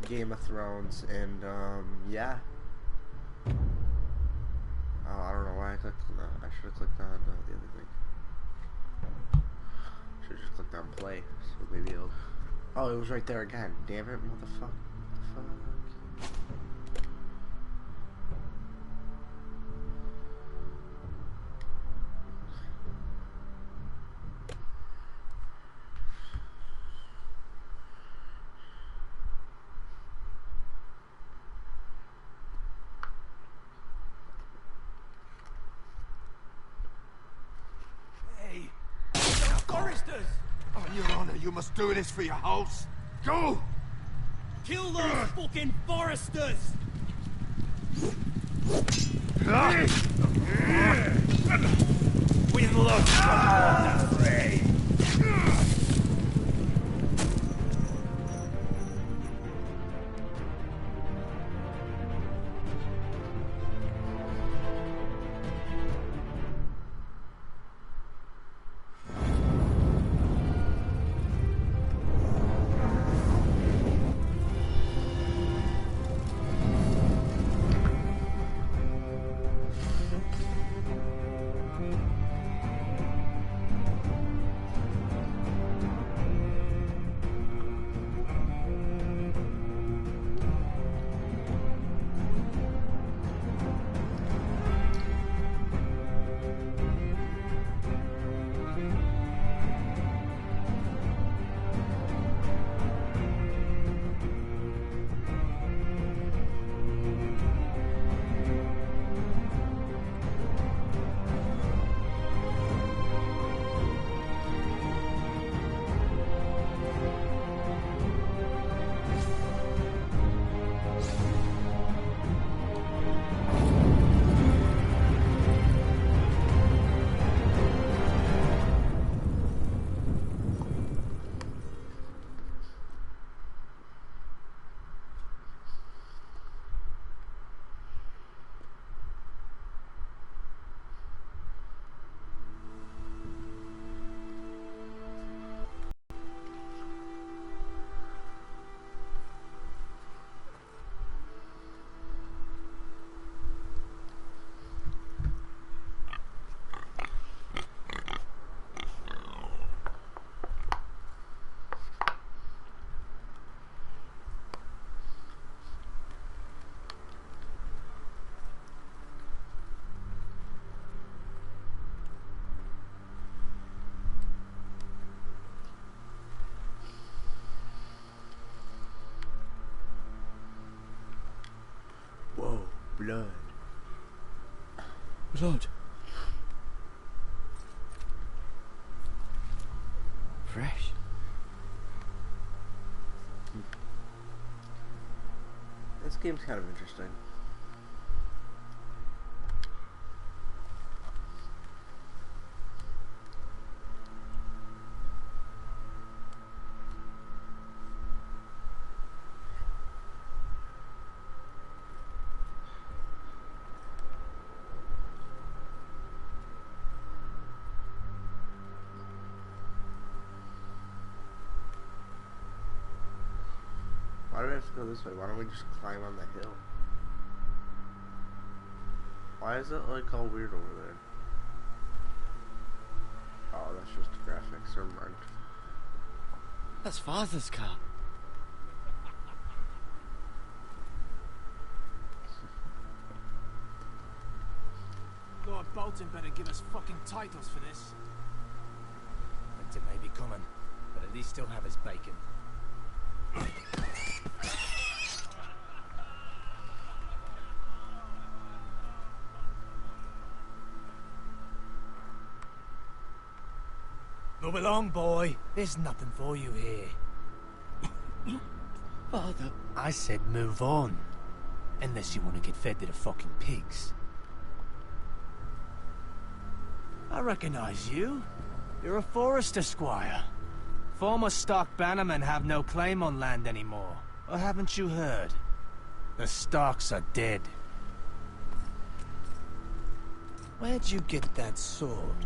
Game of Thrones, and yeah. Oh, I don't know why I clicked on that. I should have clicked on the other thing. Should have just clicked on play, so maybe it'll. Oh, it was right there again. Damn it, motherfucker. Foresters! On your honor, you must do this for your house. Go! Kill those fucking foresters! We look on the fray! Whoa, blood. Blood. Fresh. This game's kind of interesting. Why do we have to go this way? Why don't we just climb on the hill? Why is it like all weird over there? Oh, that's just graphics. Never mind. That's Father's car. Lord Bolton better give us fucking titles for this. Winter may be coming, but at least he'll have his bacon. Move along, boy. There's nothing for you here. Father. I said move on. Unless you want to get fed to the fucking pigs. I recognize you. You're a Forester squire. Former Stark bannermen have no claim on land anymore. Or haven't you heard? The Starks are dead. Where'd you get that sword?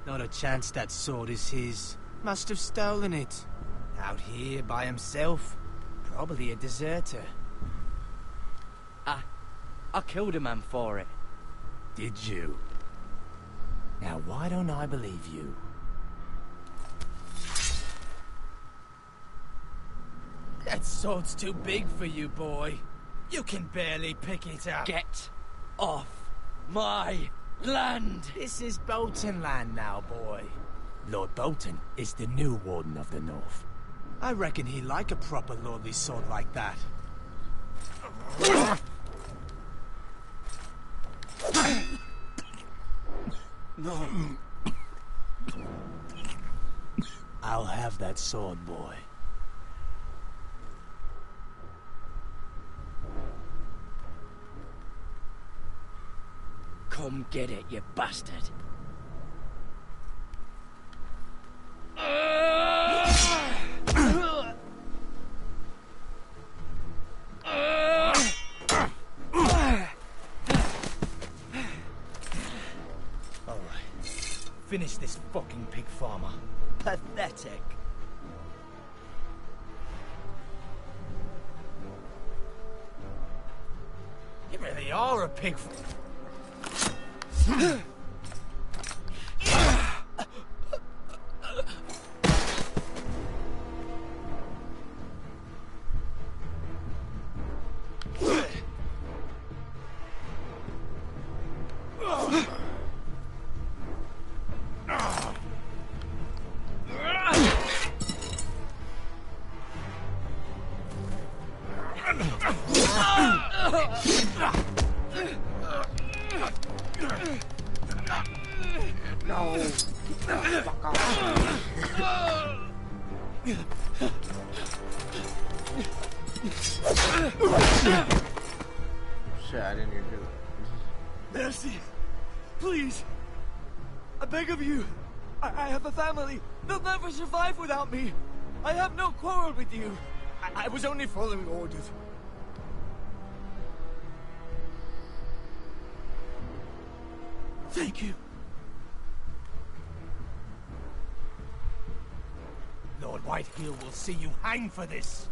Not a chance that sword is his. Must have stolen it. Out here by himself? Probably a deserter. I killed a man for it. Did you? Now why don't I believe you? That sword's too big for you, boy. You can barely pick it up. Get off my land! This is Bolton land now, boy. Lord Bolton is the new Warden of the North. I reckon he'd like a proper lordly sword like that. No. I'll have that sword, boy. Come get it, you bastard. Finish this fucking pig farmer. Pathetic. You really are a pig. No. Fuck off. Shit, I didn't even do it. Mercy! Please! I beg of you! I have a family! They'll never survive without me! I have no quarrel with you! I was only following orders. Thank you. Lord Whitehill will see you hang for this.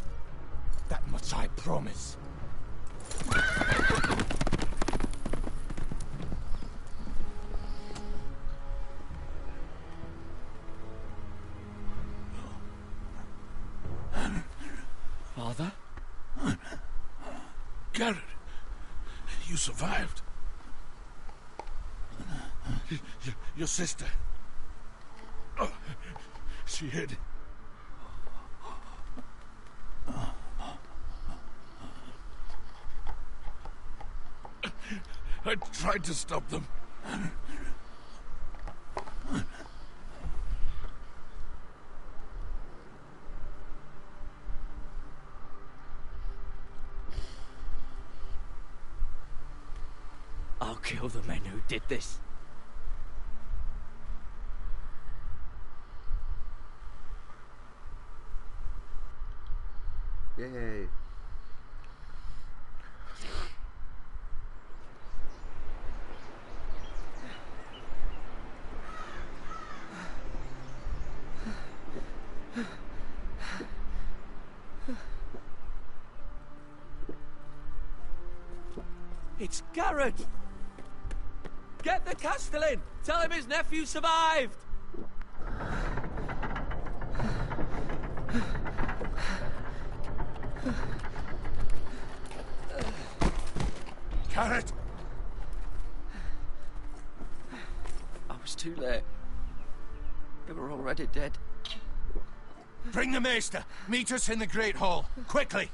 That much I promise. Father? Garrett, you survived. Your sister. Oh, she hid. I tried to stop them. I'll kill the men who did this. Yay. It's Garrett! Get the Castellan! Tell him his nephew survived! Garrett! I was too late. They were already dead. Bring the maester. Meet us in the Great Hall. Quickly!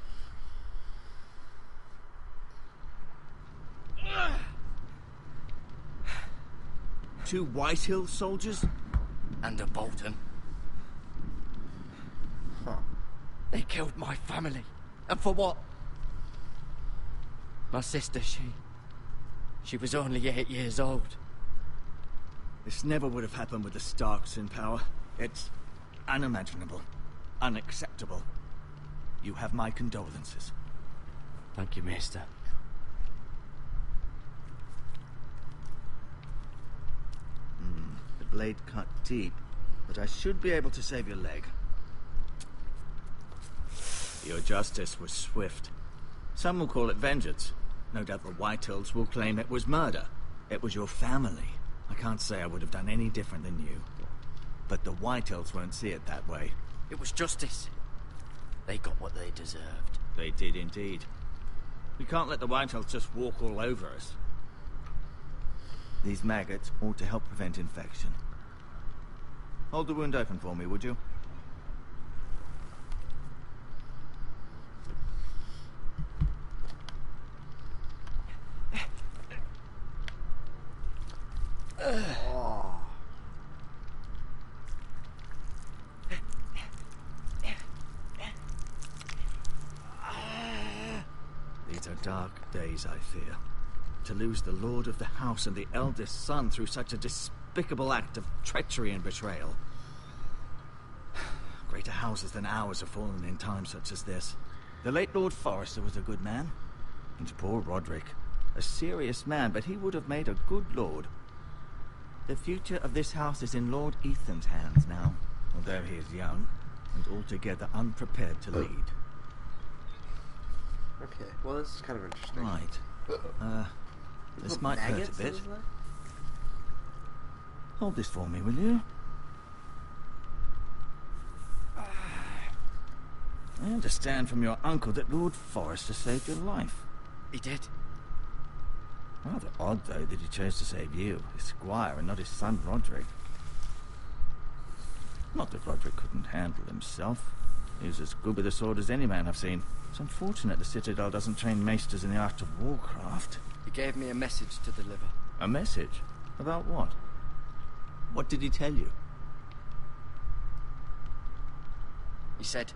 Two Whitehill soldiers? And a Bolton. Huh. They killed my family. And for what? My sister, she was only 8 years old. This never would have happened with the Starks in power. It's unimaginable. Unacceptable. You have my condolences. Thank you, Maester. The blade cut deep, but I should be able to save your leg. Your justice was swift. Some will call it vengeance. No doubt the Whitehills will claim it was murder. It was your family. I can't say I would have done any different than you. But the Whitehills won't see it that way. It was justice. They got what they deserved. They did indeed. We can't let the Whitehills just walk all over us. These maggots ought to help prevent infection. Hold the wound open for me, would you? Oh. These are dark days, I fear. To lose the lord of the house and the eldest son through such a despicable act of treachery and betrayal. Greater houses than ours have fallen in times such as this. The late Lord Forrester was a good man. And poor Roderick. A serious man, but he would have made a good lord. The future of this house is in Lord Ethan's hands now, although he is young and altogether unprepared to lead. Okay, well this is kind of interesting. Right. This might hurt a Maggots, bit. is it? Hold this for me, will you? I understand from your uncle that Lord Forrester saved your life. He did. Rather odd, though, that he chose to save you, his squire, and not his son Roderick. Not that Roderick couldn't handle himself. He was as good with a sword as any man I've seen. It's unfortunate the Citadel doesn't train maesters in the art of warcraft. He gave me a message to deliver. A message? About what? What did he tell you? He said,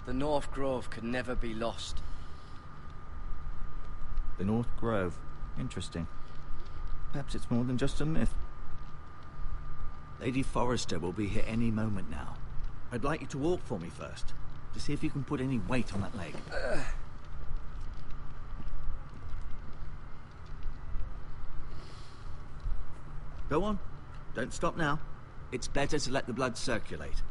the North Grove could never be lost. The North Grove. Interesting. Perhaps it's more than just a myth. Lady Forrester will be here any moment now. I'd like you to walk for me first, to see if you can put any weight on that leg. Go on. Don't stop now. It's better to let the blood circulate.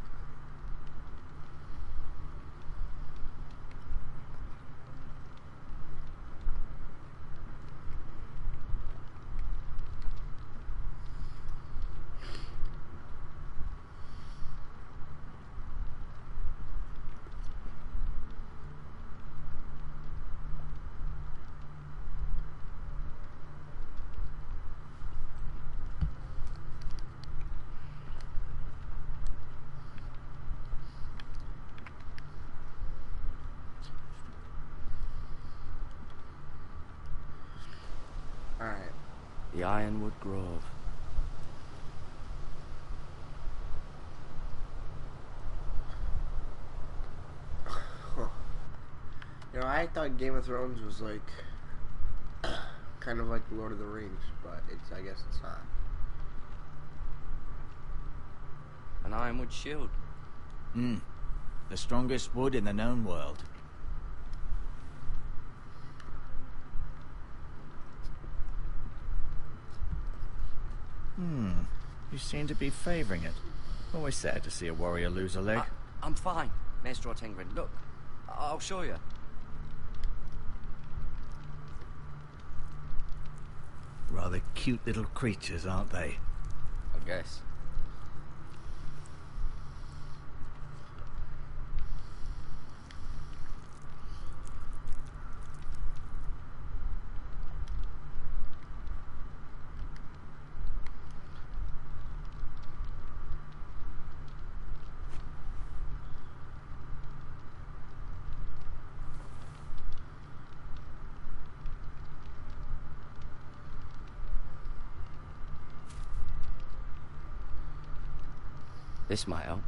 Alright. The Ironwood Grove. You know, I thought Game of Thrones was like kind of like Lord of the Rings, but I guess it's not. An ironwood shield. The strongest wood in the known world. You seem to be favoring it. Always sad to see a warrior lose a leg. I'm fine, Maester Ortengrin. Look, I'll show you. Rather cute little creatures, aren't they? I guess. This might help.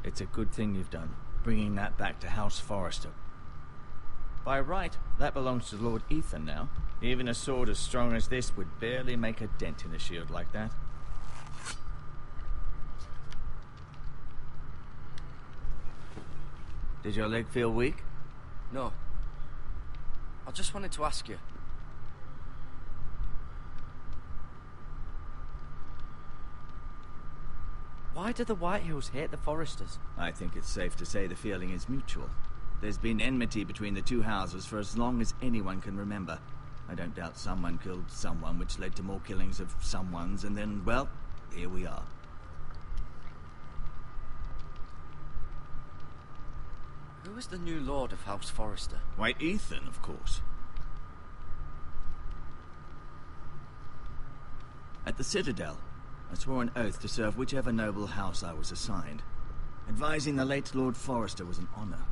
It's a good thing you've done, bringing that back to House Forrester. By right, that belongs to Lord Ethan now. Even a sword as strong as this would barely make a dent in a shield like that. Does your leg feel weak? No. I just wanted to ask you. Why do the Whitehills hate the Forresters? I think it's safe to say the feeling is mutual. There's been enmity between the two houses for as long as anyone can remember. I don't doubt someone killed someone, which led to more killings of someones, and then, well, here we are. Who is the new Lord of House Forrester? Why, Ethan, of course. At the Citadel, I swore an oath to serve whichever noble house I was assigned. Advising the late Lord Forrester was an honor.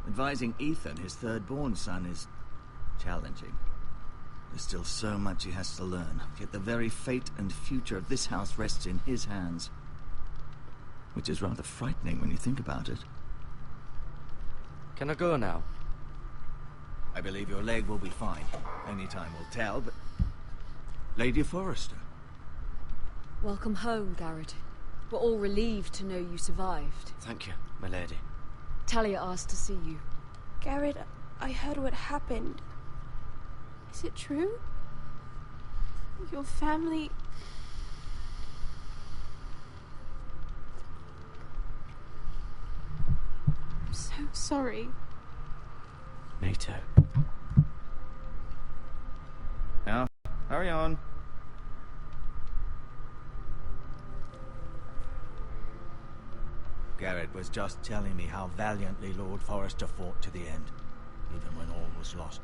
Advising Ethan, his third-born son, is challenging. There's still so much he has to learn, yet the very fate and future of this house rests in his hands. Which is rather frightening when you think about it. Can I go now? I believe your leg will be fine. Only time will tell, but... Lady Forrester. Welcome home, Garrett. We're all relieved to know you survived. Thank you, my lady. Talia asked to see you. Garrett, I heard what happened. Is it true? Your family... I'm so sorry. Me too. Now, hurry on. Garrett was just telling me how valiantly Lord Forrester fought to the end, even when all was lost.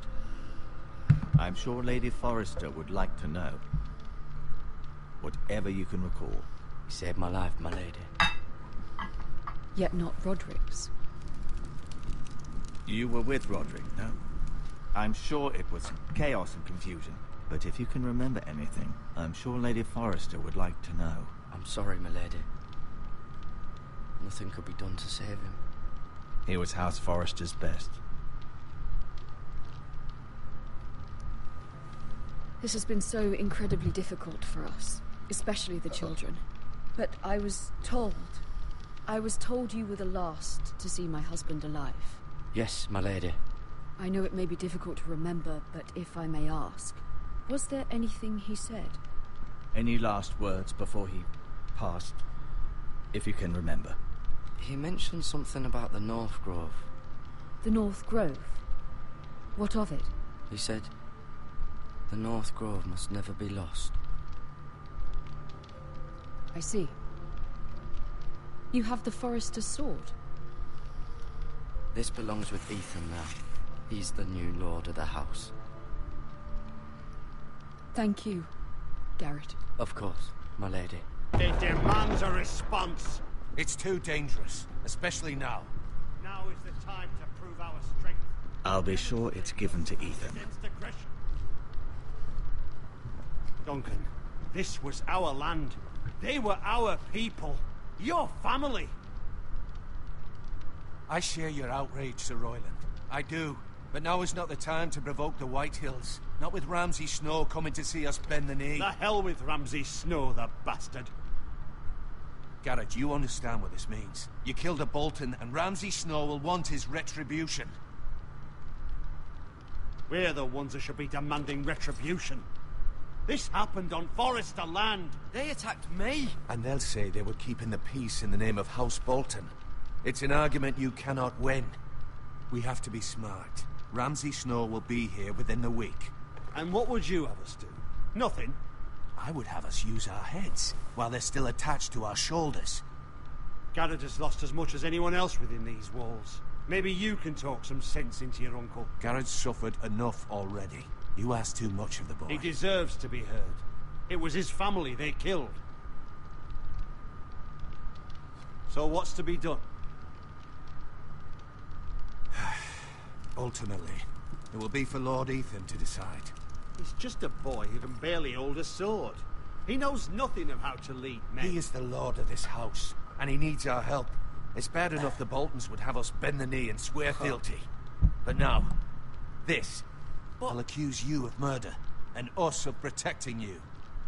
I'm sure Lady Forrester would like to know. Whatever you can recall. You saved my life, my lady. Yet not Roderick's. You were with Roderick, no? I'm sure it was chaos and confusion. But if you can remember anything, I'm sure Lady Forrester would like to know. I'm sorry, my lady. Nothing could be done to save him. He was House Forrester's best. This has been so incredibly difficult for us, especially the children. But I was told you were the last to see my husband alive. Yes, my lady. I know it may be difficult to remember, but if I may ask, was there anything he said? Any last words before he passed? If you can remember. He mentioned something about the North Grove. The North Grove? What of it? He said, the North Grove must never be lost. I see. You have the Forrester's sword. This belongs with Ethan now. He's the new lord of the house. Thank you, Garrett. Of course, my lady. It demands a response. It's too dangerous, especially now. Now is the time to prove our strength. I'll be sure it's given to Ethan. Against aggression. Duncan, this was our land. They were our people. Your family. I share your outrage, Sir Royland. I do. But now is not the time to provoke the Whitehills. Not with Ramsay Snow coming to see us bend the knee. The hell with Ramsay Snow, the bastard. Garrett, you understand what this means. You killed a Bolton, and Ramsay Snow will want his retribution. We're the ones that should be demanding retribution. This happened on Forrester land. They attacked me. And they'll say they were keeping the peace in the name of House Bolton. It's an argument you cannot win. We have to be smart. Ramsay Snow will be here within the week. And what would you have us do? Nothing. I would have us use our heads, while they're still attached to our shoulders. Garrett has lost as much as anyone else within these walls. Maybe you can talk some sense into your uncle. Garrett's suffered enough already. You ask too much of the boy. He deserves to be heard. It was his family they killed. So what's to be done? Ultimately, it will be for Lord Ethan to decide. He's just a boy who can barely hold a sword. He knows nothing of how to lead men. He is the lord of this house, and he needs our help. It's bad enough the Boltons would have us bend the knee and swear fealty. But now, this. I'll accuse you of murder, and us of protecting you.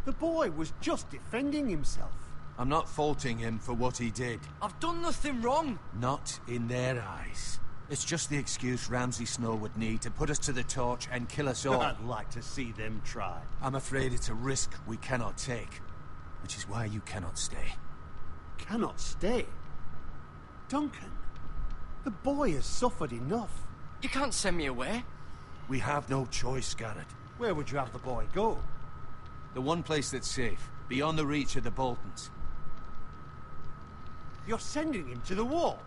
The boy was just defending himself. I'm not faulting him for what he did. I've done nothing wrong. Not in their eyes. It's just the excuse Ramsay Snow would need to put us to the torch and kill us all. I'd like to see them try. I'm afraid it's a risk we cannot take, which is why you cannot stay. Cannot stay? Duncan, the boy has suffered enough. You can't send me away. We have no choice, Garrett. Where would you have the boy go? The one place that's safe, beyond the reach of the Boltons. You're sending him to the wall?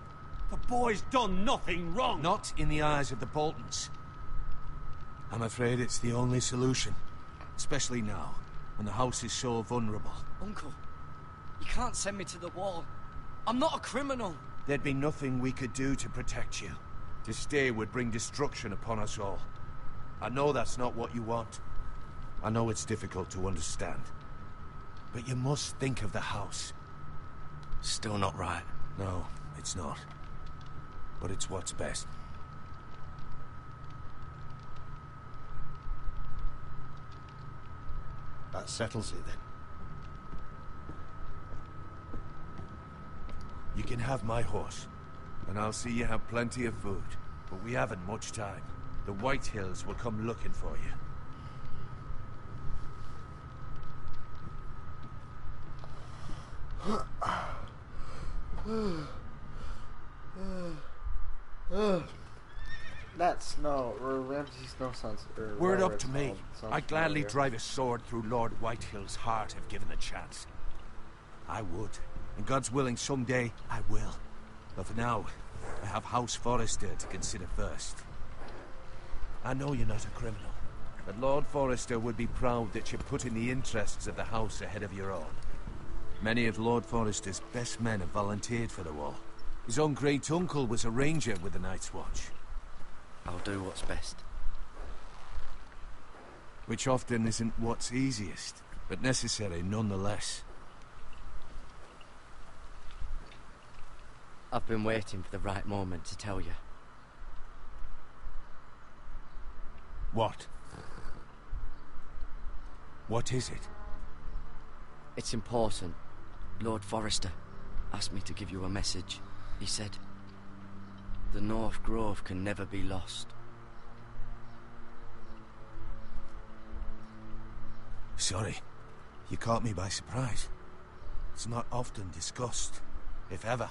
The boy's done nothing wrong. Not in the eyes of the Boltons. I'm afraid it's the only solution. Especially now, when the house is so vulnerable. Uncle, you can't send me to the wall. I'm not a criminal. There'd be nothing we could do to protect you. To stay would bring destruction upon us all. I know that's not what you want. I know it's difficult to understand. But you must think of the house. Still not right. No, it's not. But it's what's best. That settles it then. You can have my horse, and I'll see you have plenty of food. But we haven't much time. The White Hills will come looking for you. That Snow, or Ramsay Snow sounds... Were it up to me, I'd gladly drive a sword through Lord Whitehill's heart if given the chance. I would. And God's willing, someday I will. But for now, I have House Forrester to consider first. I know you're not a criminal, but Lord Forrester would be proud that you're putting the interests of the house ahead of your own. Many of Lord Forrester's best men have volunteered for the wall. His own great-uncle was a ranger with the Night's Watch. I'll do what's best. Which often isn't what's easiest, but necessary nonetheless. I've been waiting for the right moment to tell you. What? What is it? It's important. Lord Forrester asked me to give you a message. He said, the North Grove can never be lost. Sorry. You caught me by surprise. It's not often discussed, if ever.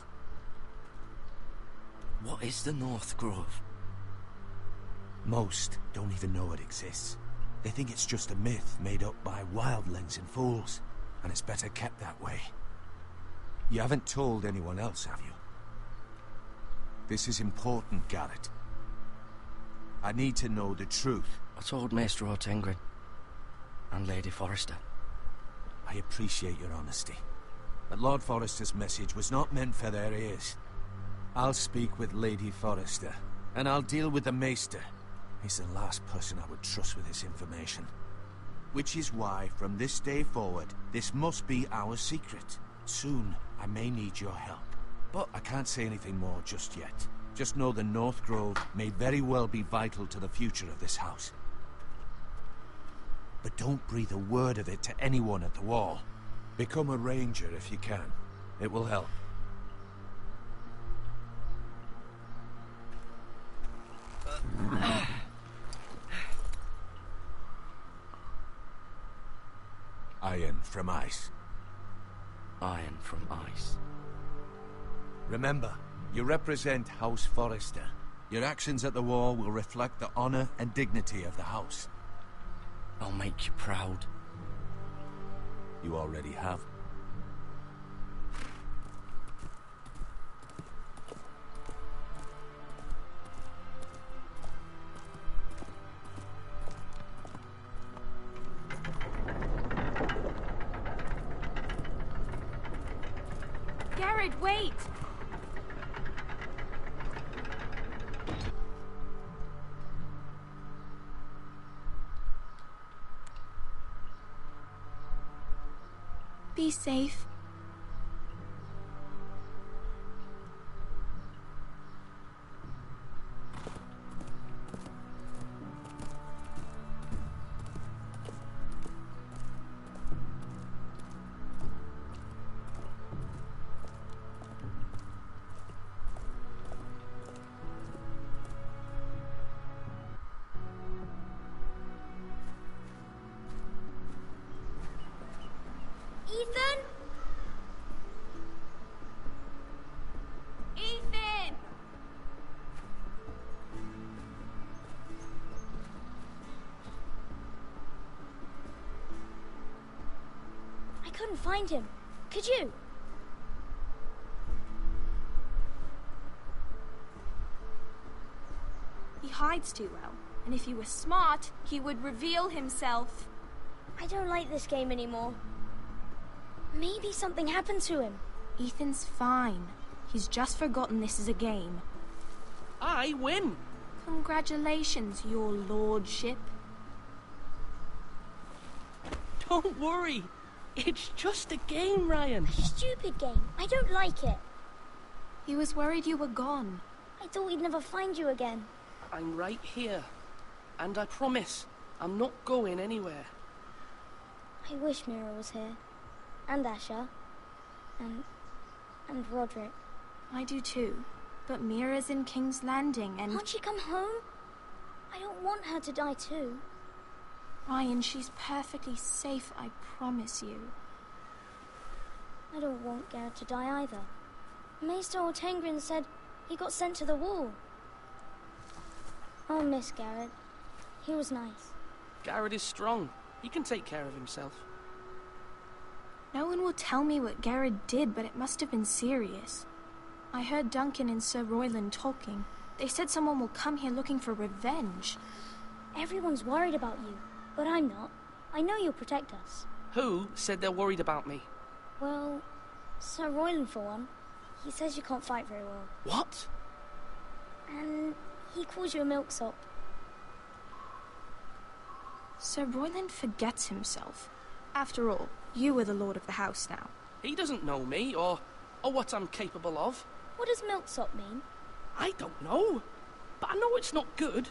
What is the North Grove? Most don't even know it exists. They think it's just a myth made up by wildlings and fools, and it's better kept that way. You haven't told anyone else, have you? This is important, Garrett. I need to know the truth. I told Maester O'Tengrin and Lady Forrester. I appreciate your honesty. But Lord Forrester's message was not meant for their ears. I'll speak with Lady Forrester, and I'll deal with the Maester. He's the last person I would trust with this information. Which is why, from this day forward, this must be our secret. Soon, I may need your help. But I can't say anything more just yet. Just know the North Grove may very well be vital to the future of this house. But don't breathe a word of it to anyone at the wall. Become a ranger if you can. It will help. Iron from ice. Iron from ice. Remember, you represent House Forrester. Your actions at the wall will reflect the honor and dignity of the house. I'll make you proud. You already have. Garrett, wait! Be safe. couldn't find him. Could you? He hides too well, and if he were smart, he would reveal himself. I don't like this game anymore. Maybe something happened to him. Ethan's fine. He's just forgotten this is a game. I win! Congratulations, your lordship. Don't worry. It's just a game, Ryan. A stupid game. I don't like it. He was worried you were gone. I thought we'd never find you again. I'm right here. And I promise, I'm not going anywhere. I wish Mira was here. And Asher. And Roderick. I do too. But Mira's in King's Landing and... Can't she come home? I don't want her to die too. Ryan, she's perfectly safe, I promise you. I don't want Garrett to die either. Maester Ortengrin said he got sent to the wall. I'll miss Garrett. He was nice. Garrett is strong. He can take care of himself. No one will tell me what Garrett did, but it must have been serious. I heard Duncan and Sir Royland talking. They said someone will come here looking for revenge. Everyone's worried about you, but I'm not. I know you'll protect us. Who said they're worried about me? Well, Sir Royland for one. He says you can't fight very well. What? And he calls you a milksop. Sir Royland forgets himself. After all, you are the lord of the house now. He doesn't know me, or what I'm capable of. What does milksop mean? I don't know, but I know it's not good.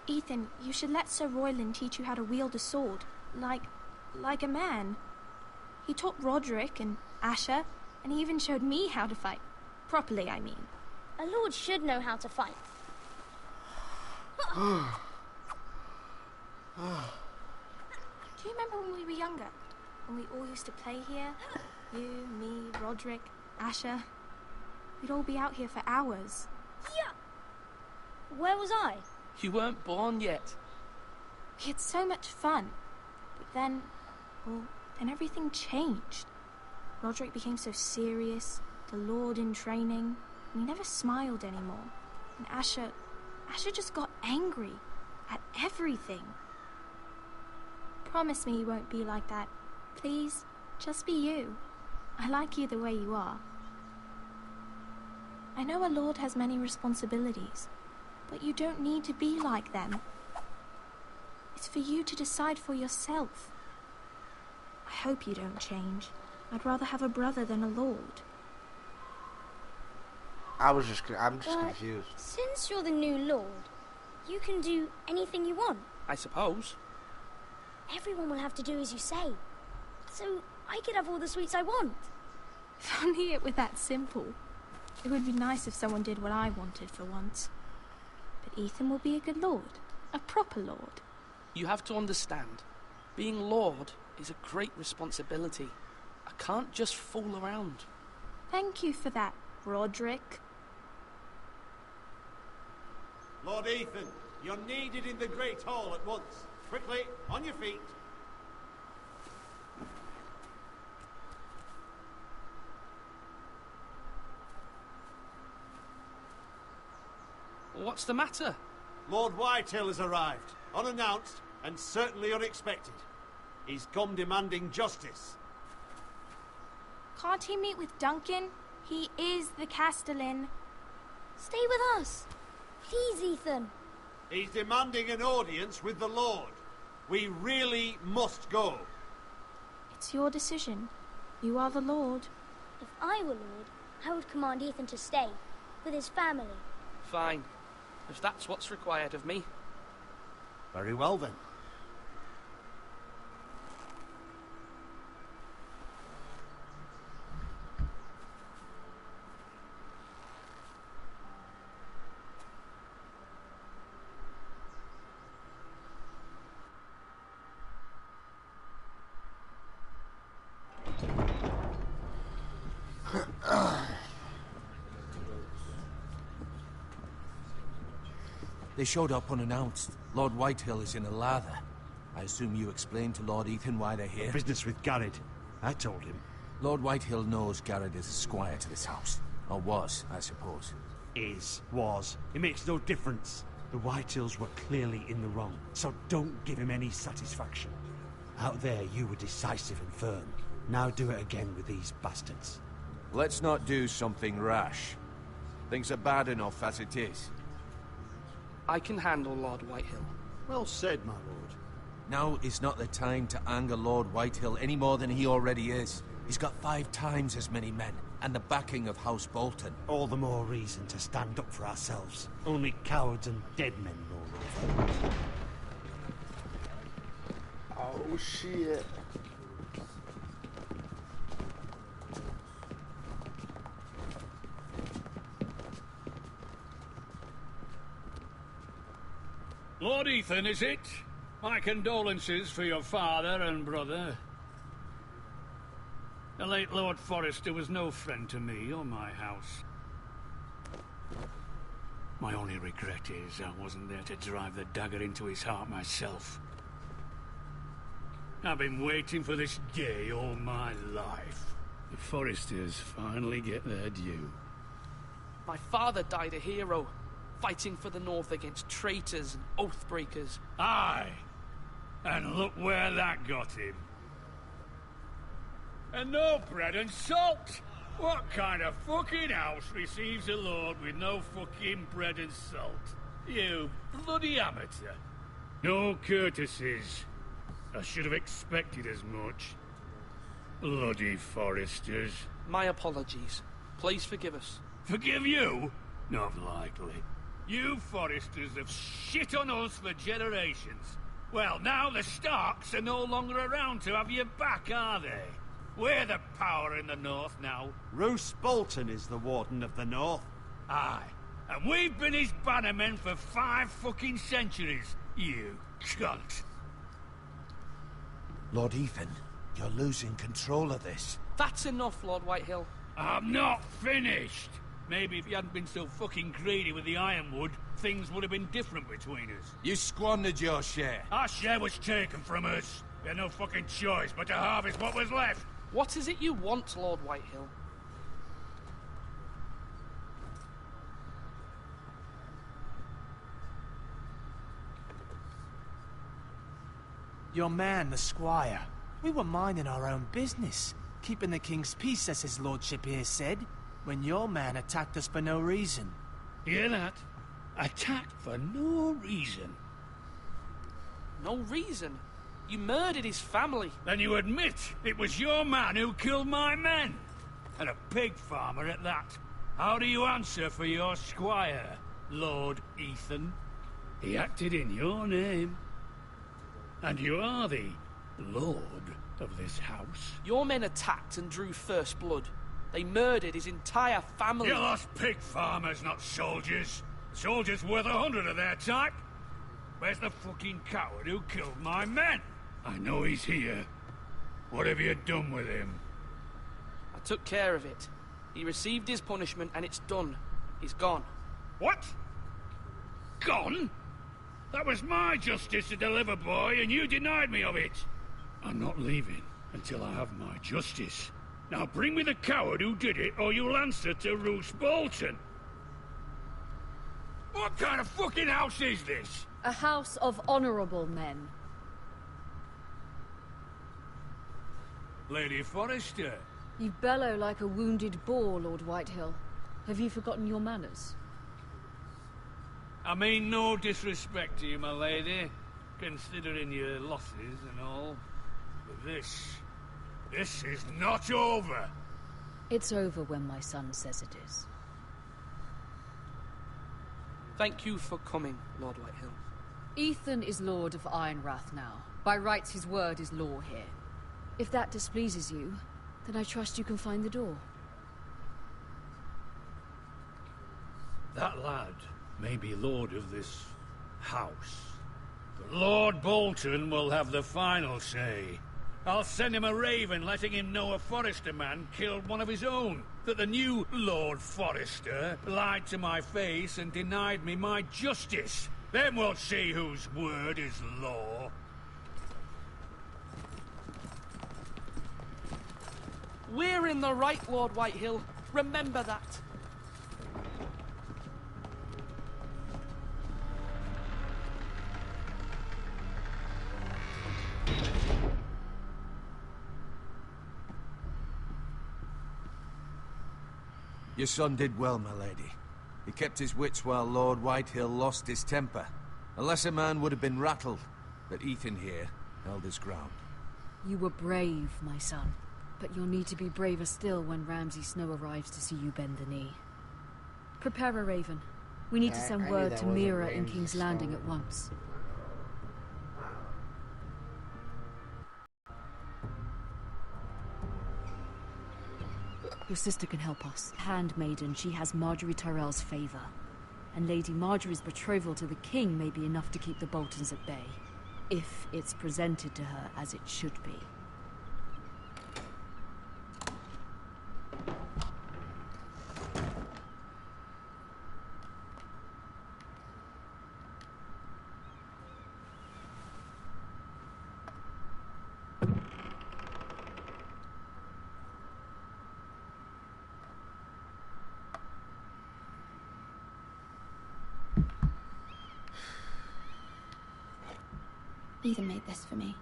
Ethan, you should let Sir Royland teach you how to wield a sword, like a man. He taught Roderick and Asher, and he even showed me how to fight. Properly, I mean. A lord should know how to fight. Do you remember when we were younger? When we all used to play here? You, me, Roderick, Asher. We'd all be out here for hours. Yeah. Where was I? You weren't born yet. We had so much fun. But then, well, then everything changed. Roderick became so serious, the Lord in training, and he never smiled anymore. And Asher just got angry at everything. Promise me you won't be like that. Please, just be you. I like you the way you are. I know a lord has many responsibilities, but you don't need to be like them. It's for you to decide for yourself. I hope you don't change. I'd rather have a brother than a lord. I'm just confused. Since you're the new lord, you can do anything you want. I suppose. Everyone will have to do as you say. So I could have all the sweets I want. If only it were that simple. It would be nice if someone did what I wanted for once. But Ethan will be a good lord. A proper lord. You have to understand. Being lord is a great responsibility. I can't just fool around. Thank you for that, Roderick. Lord Ethan, you're needed in the Great Hall at once. Quickly, on your feet. What's the matter? Lord Whitehill has arrived, unannounced and certainly unexpected. He's come demanding justice. Can't he meet with Duncan? He is the Castellan. Stay with us. Please, Ethan. He's demanding an audience with the Lord. We really must go. It's your decision. You are the Lord. If I were Lord, I would command Ethan to stay, with his family. Fine. If that's what's required of me. Very well then. They showed up unannounced. Lord Whitehill is in a lather. I assume you explained to Lord Ethan why they're here? Business with Garrett. I told him. Lord Whitehill knows Garrett is a squire to this house. Or was, I suppose. Was. It makes no difference. The Whitehills were clearly in the wrong, so don't give him any satisfaction. Out there, you were decisive and firm. Now do it again with these bastards. Let's not do something rash. Things are bad enough as it is. I can handle Lord Whitehill. Well said, my lord. Now is not the time to anger Lord Whitehill any more than he already is. He's got 5 times as many men, and the backing of House Bolton. All the more reason to stand up for ourselves. Only cowards and dead men roll over. Oh, shit. Lord Ethan, is it? My condolences for your father and brother. The late Lord Forrester was no friend to me or my house. My only regret is I wasn't there to drive the dagger into his heart myself. I've been waiting for this day all my life. The Forresters finally get their due. My father died a hero, fighting for the North against traitors and oath-breakers. Aye! And look where that got him. And no bread and salt! What kind of fucking house receives a lord with no fucking bread and salt? You bloody amateur. No courtesies. I should have expected as much. Bloody Forresters. My apologies. Please forgive us. Forgive you? Not likely. You Forresters have shit on us for generations. Well, now the Starks are no longer around to have your back, are they? We're the power in the North now. Roose Bolton is the Warden of the North. Aye. And we've been his bannermen for 5 fucking centuries, you cunt. Lord Ethan, you're losing control of this. That's enough, Lord Whitehill. I'm not finished. Maybe if you hadn't been so fucking greedy with the ironwood, things would have been different between us. You squandered your share. Our share was taken from us. We had no fucking choice but to harvest what was left. What is it you want, Lord Whitehill? Your man, the squire. We were minding our own business, keeping the king's peace, as his lordship here said, when your man attacked us for no reason. Hear that? Attacked for no reason. No reason? You murdered his family. Then you admit it was your man who killed my men. And a pig farmer at that. How do you answer for your squire, Lord Ethan? He acted in your name. And you are the lord of this house. Your men attacked and drew first blood. They murdered his entire family. You lost pig farmers, not soldiers. Soldiers worth 100 of their type. Where's the fucking coward who killed my men? I know he's here. What have you done with him? I took care of it. He received his punishment and it's done. He's gone. What? Gone? That was my justice to deliver, boy, and you denied me of it. I'm not leaving until I have my justice. Now bring me the coward who did it, or you'll answer to Roose Bolton. What kind of fucking house is this? A house of honorable men. Lady Forrester. You bellow like a wounded boar, Lord Whitehill. Have you forgotten your manners? I mean no disrespect to you, my lady, considering your losses and all. But this is not over. It's over when my son says it is. Thank you for coming, Lord Whitehill. Ethan is Lord of Ironrath now. By rights, his word is law here. If that displeases you, then I trust you can find the door. That lad may be lord of this house, but Lord Bolton will have the final say. I'll send him a raven letting him know a Forrester man killed one of his own, that the new Lord Forrester lied to my face and denied me my justice. Then we'll see whose word is law. We're in the right, Lord Whitehill. Remember that. Your son did well, my lady. He kept his wits while Lord Whitehill lost his temper. A lesser man would have been rattled, but Ethan here held his ground. You were brave, my son. But you'll need to be braver still when Ramsay Snow arrives to see you bend the knee. Prepare a raven. We need to send word to Mira in King's Landing at once. Your sister can help us. Handmaiden, she has Marjorie Tyrell's favor. And Lady Marjorie's betrothal to the king may be enough to keep the Boltons at bay. If it's presented to her as it should be. Ethan made this for me.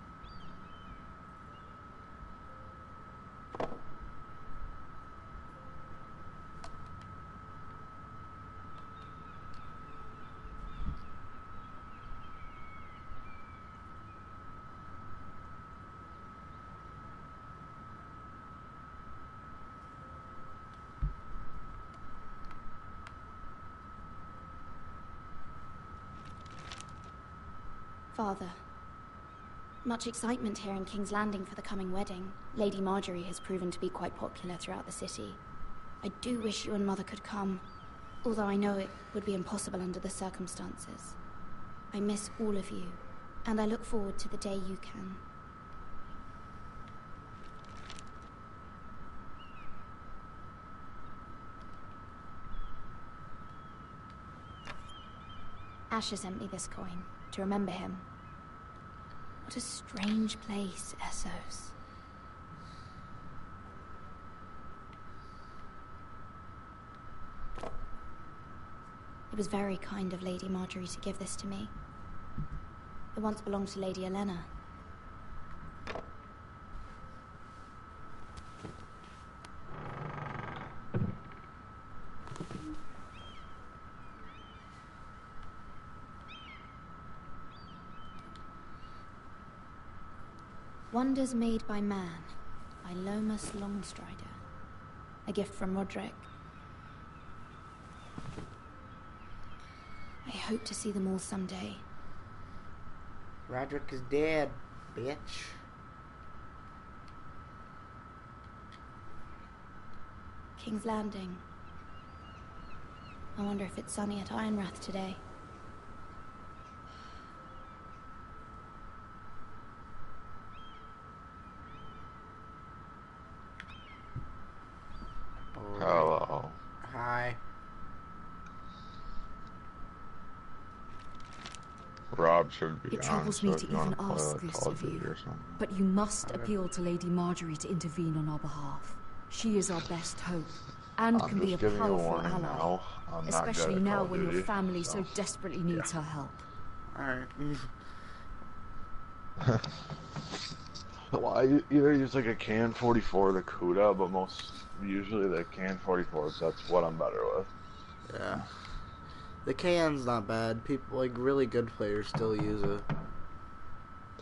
Father. Much excitement here in King's Landing for the coming wedding. Lady Marjorie has proven to be quite popular throughout the city. I do wish you and Mother could come, although I know it would be impossible under the circumstances. I miss all of you, and I look forward to the day you can. Asher sent me this coin to remember him. What a strange place, Essos. It was very kind of Lady Marjorie to give this to me. It once belonged to Lady Elena. Wonders Made by Man, by Lomas Longstrider. A gift from Roderick. I hope to see them all someday. Roderick is dead, bitch. King's Landing. I wonder if it's sunny at Ironrath today. Hello. Hi. Rob should be It on, troubles so me if to you wanna even play ask like this Call of Duty you, or something. but you must appeal to Lady Marjorie to intervene on our behalf. She is our best hope, and I'm can be a just giving you a powerful warning ally. now. I'm not Especially good at now Call when your Duty, family so desperately needs her help. Alright. Well, I either use like a Can 44 or the Kuda, but usually the Can 44s, that's what I'm better with. Yeah. The can's not bad. People, like, really good players still use it.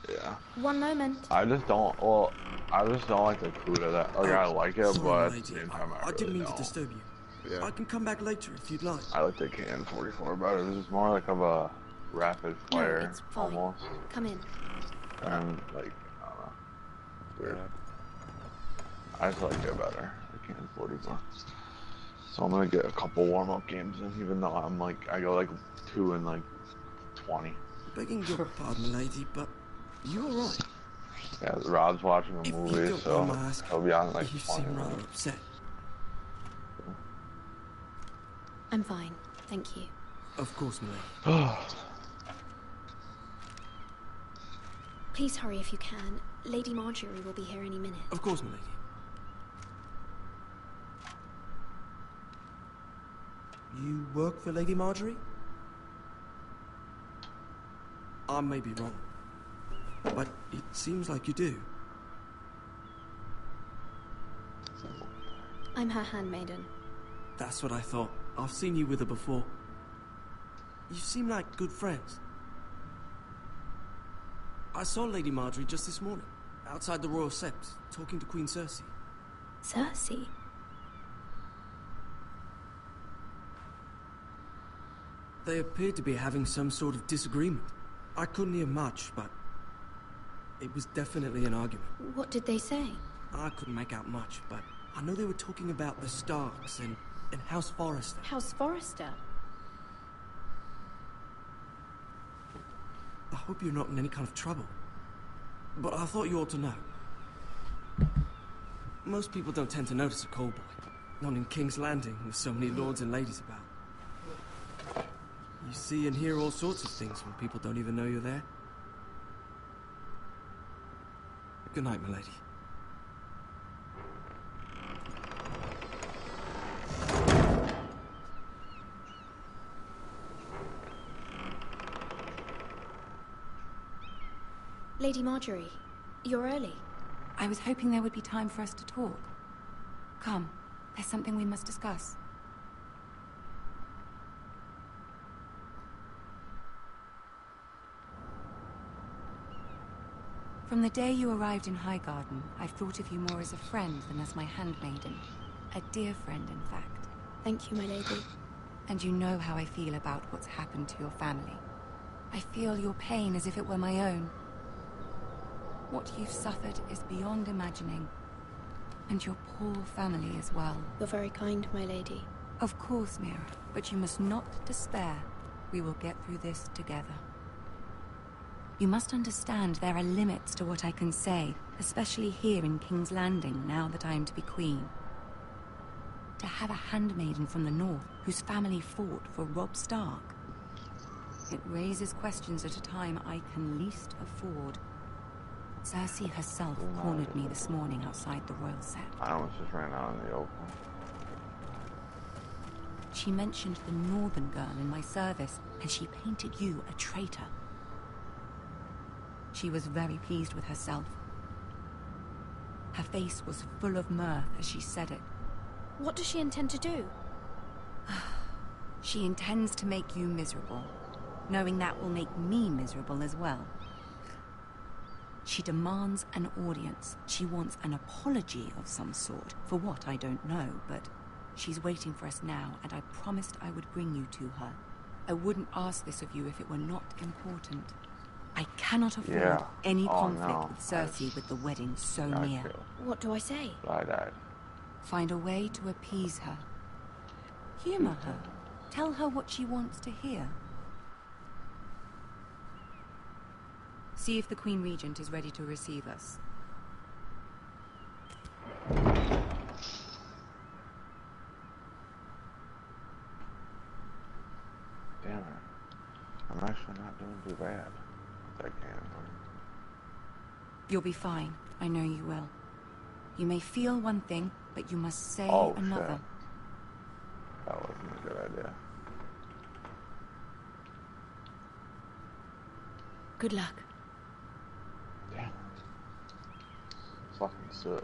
Yeah. One moment. I just don't like the Kuda. That, like, I like it, but at the same time, I didn't really mean don't. to disturb you. Yeah. I can come back later if you'd like. I like the Can 44 better. This is more like of a rapid fire, it's fine. almost. Come in. And, like, I don't know. Weird. I just like it better, the Can 44. So I'm gonna get a couple warm-up games in, even though I'm like, I go like 2 and like 20. Begging your pardon, lady, but you alright? Yeah, Rob's watching a movie, so he'll be on like You 20 seem rather minutes. upset. I'm fine, thank you. Of course, my lady. Please hurry if you can. Lady Marjorie will be here any minute. Of course, my lady. You work for Lady Marjorie? I may be wrong, but it seems like you do. I'm her handmaiden. That's what I thought. I've seen you with her before. You seem like good friends. I saw Lady Marjorie just this morning, outside the Royal Sept, talking to Queen Cersei. Cersei? They appeared to be having some sort of disagreement. I couldn't hear much, but it was definitely an argument. What did they say? I couldn't make out much, but I know they were talking about the Starks and House Forrester. House Forrester? I hope you're not in any kind of trouble. But I thought you ought to know. Most people don't tend to notice a callboy. Not in King's Landing, with so many lords and ladies about. You see and hear all sorts of things when people don't even know you're there. Good night, my lady. Lady Marjorie, you're early. I was hoping there would be time for us to talk. Come, there's something we must discuss. From the day you arrived in Highgarden, I've thought of you more as a friend than as my handmaiden. A dear friend, in fact. Thank you, my lady. And you know how I feel about what's happened to your family. I feel your pain as if it were my own. What you've suffered is beyond imagining. And your poor family as well. You're very kind, my lady. Of course, Mira, but you must not despair. We will get through this together. You must understand there are limits to what I can say, especially here in King's Landing, now that I am to be queen. To have a handmaiden from the north, whose family fought for Robb Stark. It raises questions at a time I can least afford. Cersei herself cornered me this morning outside the Royal Sept. I almost just ran out in the open. She mentioned the northern girl in my service, and she painted you a traitor. She was very pleased with herself. Her face was full of mirth as she said it. What does she intend to do? She intends to make you miserable, knowing that will make me miserable as well. She demands an audience. She wants an apology of some sort. For what, I don't know, but she's waiting for us now, and I promised I would bring you to her. I wouldn't ask this of you if it were not important. I cannot afford any conflict with Cersei with the wedding so near. What do I say? I died. Find a way to appease her. Humor her. Tell her what she wants to hear. See if the Queen Regent is ready to receive us. Damn it. I'm actually not doing too bad. I can. You'll be fine. I know you will. You may feel one thing, but you must say another. Shit. That wasn't a good idea. Good luck. Damn. Fucking suck.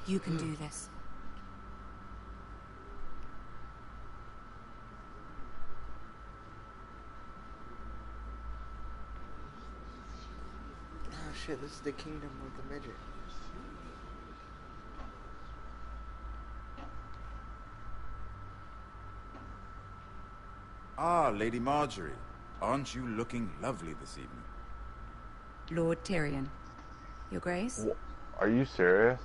You can do this. Oh shit, this is the kingdom of the midget. Ah, Lady Marjorie. Aren't you looking lovely this evening? Lord Tyrion. Your Grace? Are you serious?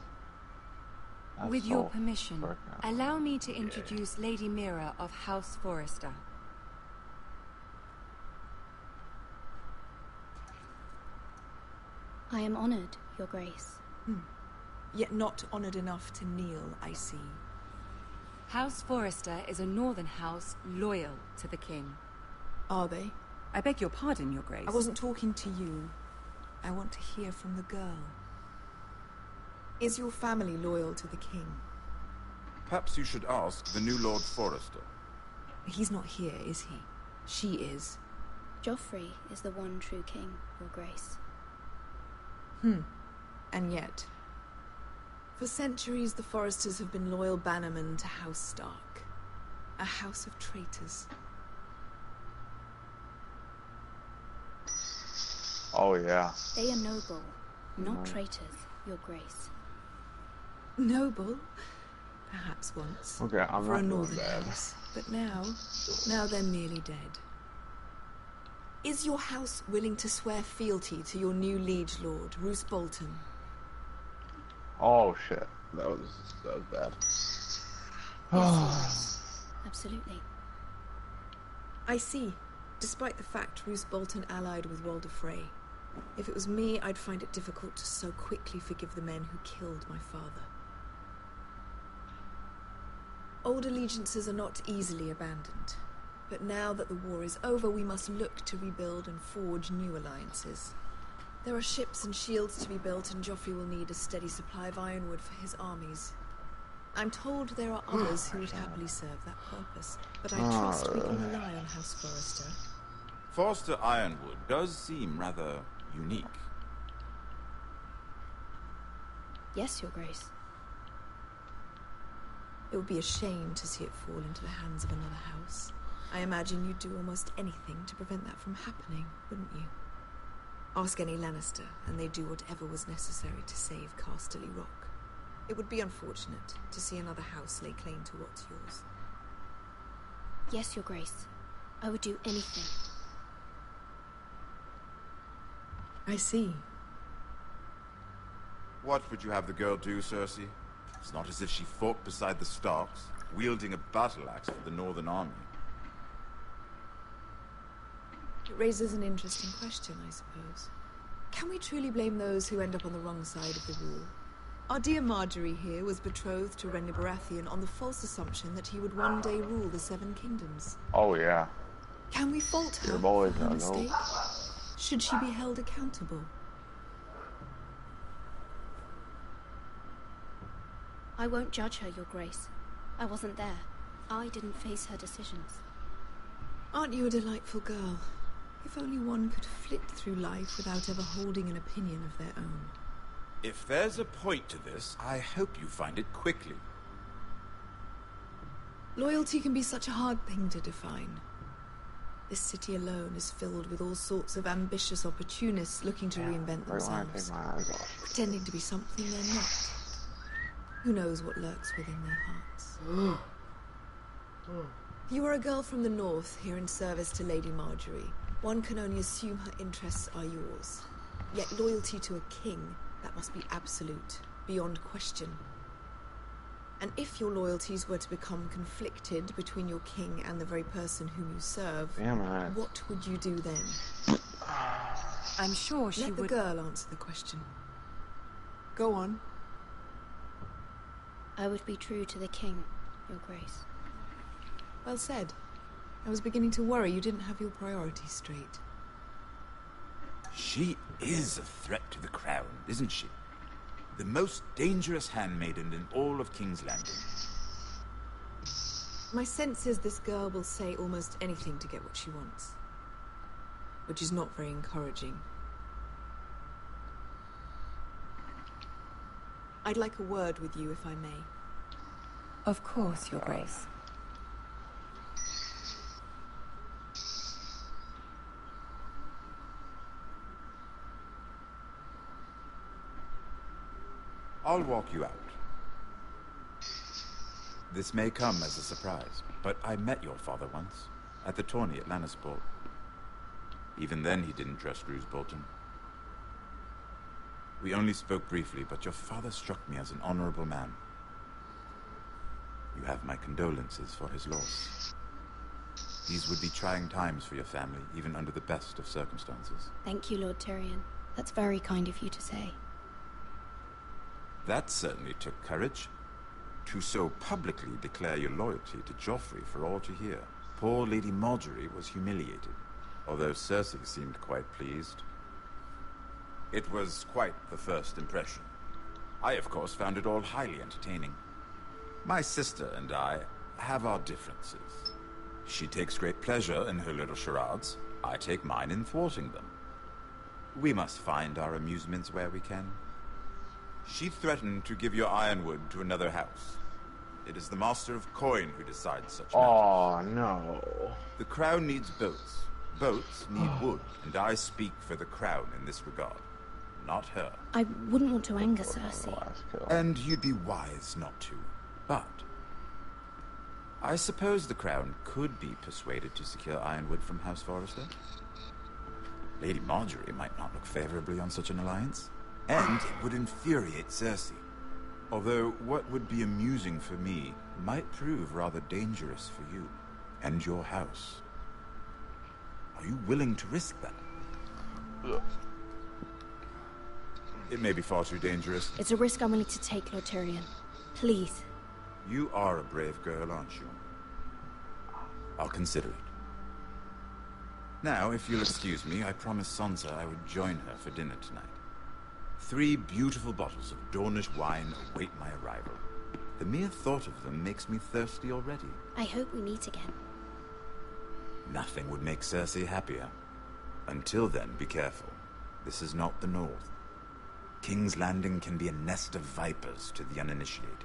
That's With so your permission, allow me to introduce Lady Mira of House Forrester. I am honored, Your Grace. Yet not honored enough to kneel, I see. House Forrester is a northern house loyal to the king. Are they? I beg your pardon, Your Grace. I wasn't talking to you. I want to hear from the girl. Is your family loyal to the king? Perhaps you should ask the new Lord Forrester. He's not here, is he? She is. Joffrey is the one true king, Your Grace. And yet, for centuries the Forresters have been loyal bannermen to House Stark. A house of traitors. Oh, yeah. They are noble, not traitors, Your Grace. Noble? Perhaps once. Okay, I'm for a not doing northern bad. house. But now they're merely dead. Is your house willing to swear fealty to your new liege lord, Roose Bolton? Oh, shit. That was bad. Yes, Your Grace. Absolutely. I see. Despite the fact Roose Bolton allied with Walder Frey. If it was me, I'd find it difficult to so quickly forgive the men who killed my father. Old allegiances are not easily abandoned. But now that the war is over, we must look to rebuild and forge new alliances. There are ships and shields to be built, and Joffrey will need a steady supply of ironwood for his armies. I'm told there are others who would happily serve that purpose, but I trust we can rely on House Forrester. Forrester Ironwood does seem rather unique. Yes, Your Grace. It would be a shame to see it fall into the hands of another house. I imagine you'd do almost anything to prevent that from happening, wouldn't you? Ask any Lannister, and they'd do whatever was necessary to save Casterly Rock. It would be unfortunate to see another house lay claim to what's yours. Yes, Your Grace. I would do anything. I see. What would you have the girl do, Cersei? It's not as if she fought beside the Starks, wielding a battle axe for the Northern Army. It raises an interesting question, I suppose. Can we truly blame those who end up on the wrong side of the war? Our dear Marjorie here was betrothed to Renly Baratheon on the false assumption that he would one day rule the Seven Kingdoms. Oh, yeah. Can we fault her Your for boys her are no. mistake? Should she be held accountable? I won't judge her, Your Grace. I wasn't there. I didn't face her decisions. Aren't you a delightful girl? If only one could flit through life without ever holding an opinion of their own. If there's a point to this, I hope you find it quickly. Loyalty can be such a hard thing to define. This city alone is filled with all sorts of ambitious opportunists looking to reinvent themselves, pretending to be something they're not. Who knows what lurks within their hearts? You are a girl from the north, here in service to Lady Marjorie. One can only assume her interests are yours. Yet loyalty to a king, that must be absolute, beyond question. And if your loyalties were to become conflicted between your king and the very person whom you serve, what would you do then? I'm sure she would... Let the girl answer the question. Go on. I would be true to the king, Your Grace. Well said. I was beginning to worry you didn't have your priorities straight. She is a threat to the crown, isn't she? The most dangerous handmaiden in all of King's Landing. My sense is this girl will say almost anything to get what she wants. Which is not very encouraging. I'd like a word with you, if I may. Of course, Your Grace. I'll walk you out. This may come as a surprise, but I met your father once, at the tourney at Lannisport. Even then he didn't trust Roose Bolton. We only spoke briefly, but your father struck me as an honorable man. You have my condolences for his loss. These would be trying times for your family, even under the best of circumstances. Thank you, Lord Tyrion. That's very kind of you to say. That certainly took courage. to so publicly declare your loyalty to Joffrey for all to hear. Poor Lady Marjorie was humiliated, although Cersei seemed quite pleased. It was quite the first impression. I, of course, found it all highly entertaining. My sister and I have our differences. She takes great pleasure in her little charades. I take mine in thwarting them. We must find our amusements where we can. She threatened to give your ironwood to another house. It is the Master of Coin who decides such matters. Oh, no. The Crown needs boats. Boats need wood, and I speak for the Crown in this regard. Not her. I wouldn't want to anger Cersei. And you'd be wise not to. But I suppose the Crown could be persuaded to secure ironwood from House Forrester. Lady Marjorie might not look favorably on such an alliance, and it would infuriate Cersei. Although what would be amusing for me might prove rather dangerous for you and your house. Are you willing to risk that? It may be far too dangerous. It's a risk I'm willing to take, Lord Tyrion. Please. You are a brave girl, aren't you? I'll consider it. Now, if you'll excuse me, I promised Sansa I would join her for dinner tonight. 3 beautiful bottles of Dornish wine await my arrival. The mere thought of them makes me thirsty already. I hope we meet again. Nothing would make Cersei happier. Until then, be careful. This is not the North. King's Landing can be a nest of vipers to the uninitiated.